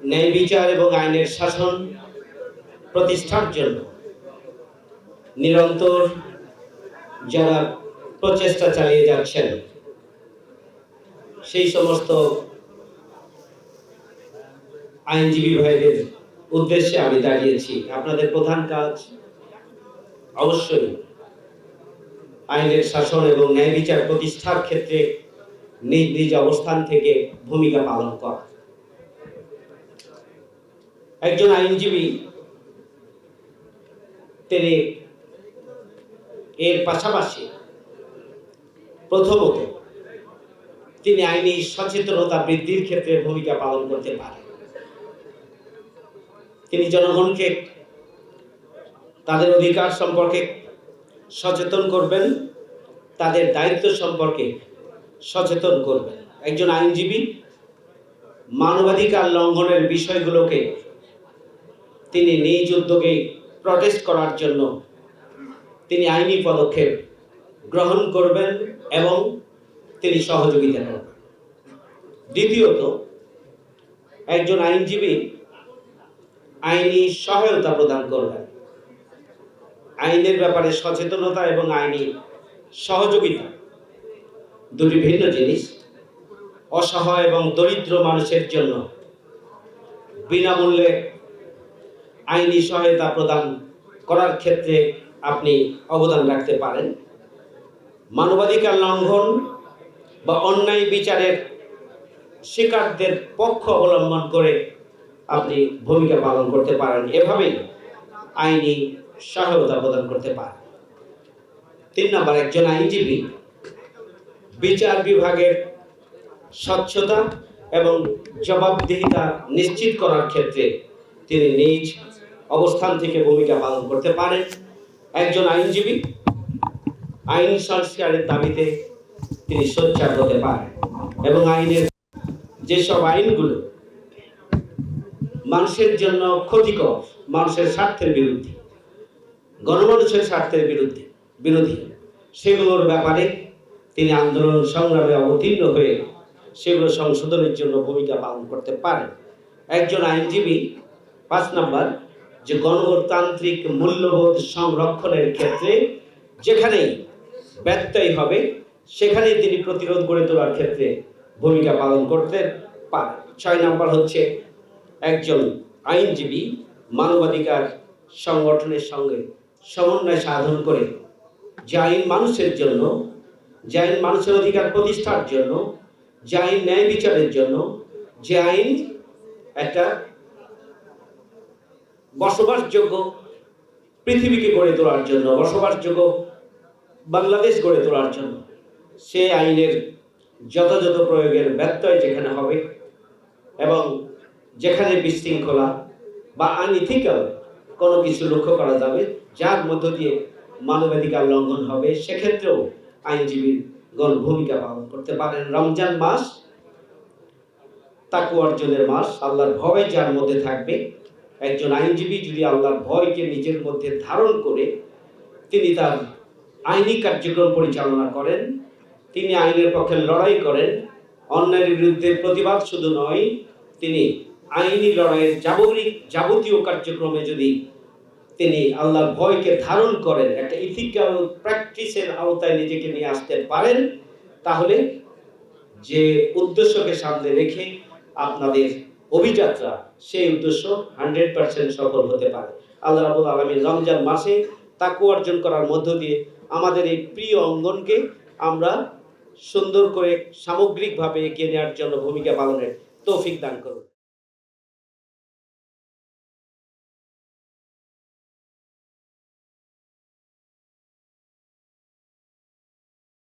ন্যায় বিচার এবং আইনের শাসন প্রতিষ্ঠার জন্য নিরন্তর যারা প্রচেষ্টা চালিয়ে যাচ্ছেন, সেই সমস্ত আইনজীবী ভাইদের উদ্দেশ্যে আমি দাঁড়িয়েছি। আপনাদের প্রধান কাজ অবশ্যই আইনের শাসন এবং ন্যায় বিচার প্রতিষ্ঠার ক্ষেত্রে নিজ নিজ অবস্থান থেকে ভূমিকা পালন করা। একজন আইনজীবী তিনি এর পাশাপাশি প্রথমত তিনি আইনি সচেতনতা বৃদ্ধির ক্ষেত্রে ভূমিকা পালন করতে পারেন। তিনি জনগণকে তাদের অধিকার সম্পর্কে সচেতন করবেন, তাদের দায়িত্ব সম্পর্কে সচেতন করবেন। একজন আইনজীবী মানবাধিকার লঙ্ঘনের বিষয়গুলোকে তিনি নিজ উদ্যোগে প্রটেস্ট করার জন্য তিনি আইনি পদক্ষেপ গ্রহণ করবেন এবং তিনি সহযোগিতা করবেন। দ্বিতীয়ত, একজন আইনজীবী আইনি সহায়তা প্রদান করবেন। আইনের ব্যাপারে সচেতনতা এবং আইনি সহযোগিতা দুটি ভিন্ন জিনিস। অসহায় এবং দরিদ্র মানুষের জন্য বিনামূল্যে আইনি সহায়তা প্রদান করার ক্ষেত্রে আপনি অবদান রাখতে পারেন। মানবাধিকার লঙ্ঘন বা অন্যায় বিচারের শিকারদের পক্ষ অবলম্বন করে আপনি ভূমিকা পালন করতে পারেন। এভাবেই আইনি সহায়তা প্রদান করতে পারেন। 3 নম্বর, একজন আইনজীবী বিচার বিভাগের স্বচ্ছতা এবং জবাবদিহিতা নিশ্চিত করার ক্ষেত্রে তিনি নিজ অবস্থান থেকে ভূমিকা পালন করতে পারেন। একজন আইনজীবী আইন সংস্কারের দাবিতে তিনি সোচ্চার হতে পারেন এবং আইনের যেসব আইনগুলো মানুষের জন্য ক্ষতিকর, মানুষের স্বার্থের বিরুদ্ধে, গণমানুষের স্বার্থের বিরোধী, সেগুলোর ব্যাপারে তিনি আন্দোলন সংগ্রামে অবতীর্ণ হয়ে সেগুলো সংশোধনের জন্য ভূমিকা পালন করতে পারেন। একজন আইনজীবী 5 নম্বর, যে গণতান্ত্রিক মূল্যবোধ সংরক্ষণের ক্ষেত্রে যেখানেই ব্যত্যয় হবে সেখানেই তিনি প্রতিরোধ গড়ে তোলার ক্ষেত্রে ভূমিকা পালন করতে পারেন। 6 নম্বর হচ্ছে, একজন আইনজীবী মানবাধিকার সংগঠনের সঙ্গে সমন্বয় সাধন করে যে আইন মানুষের জন্য, যে আইন মানুষের অধিকার প্রতিষ্ঠার জন্য, যে আইন ন্যায় বিচারের জন্য, যে আইন একটা বসবাসযোগ্য পৃথিবীকে গড়ে তোলার জন্য, বসবাসযোগ্য বাংলাদেশ গড়ে তোলার জন্য, সে আইনের যথাযথ প্রয়োগের ব্যত্যয় যেখানে হবে এবং যেখানে বিশৃঙ্খলা বা আনইথিক্যাল কোনো কিছু লক্ষ্য করা যাবে যার মধ্য দিয়ে মানবাধিকার লঙ্ঘন হবে, সেক্ষেত্রেও আইনজীবীগণ ভূমিকা পালন করতে পারেন। রমজান মাস তাকওয়া অর্জনের মাস। আল্লাহর ভয় যার মধ্যে থাকবে, একজন আইনজীবী যদি আল্লাহর ভয়কে নিজের মধ্যে ধারণ করে তিনি তার আইনি কার্যক্রম পরিচালনা করেন, তিনি আইনের পক্ষে লড়াই করেন, অন্যায়ের বিরুদ্ধে প্রতিবাদ শুধু নয়, তিনি আইনি লড়াইয়ের যাবতীয় কার্যক্রমে যদি তিনি আল্লাহর ভয়কে ধারণ করেন, একটা ইথিক্যাল প্র্যাকটিসের আওতায় নিজেকে নিয়ে আসতে পারেন, তাহলে যে উদ্দেশ্যকে সামনে রেখে আপনাদের অভিযাত্রা, সেই উদ্দেশ্য 100% সফল হতে পারে। আল্লাহ রাব্বুল আলামিন রমজান মাসে তাকওয়া অর্জন করার মধ্য দিয়ে আমাদের এই প্রিয় অঙ্গনকে আমরা সুন্দর করে সামগ্রিকভাবে এগিয়ে নেওয়ার জন্য ভূমিকা পালনের তৌফিক দান করুন।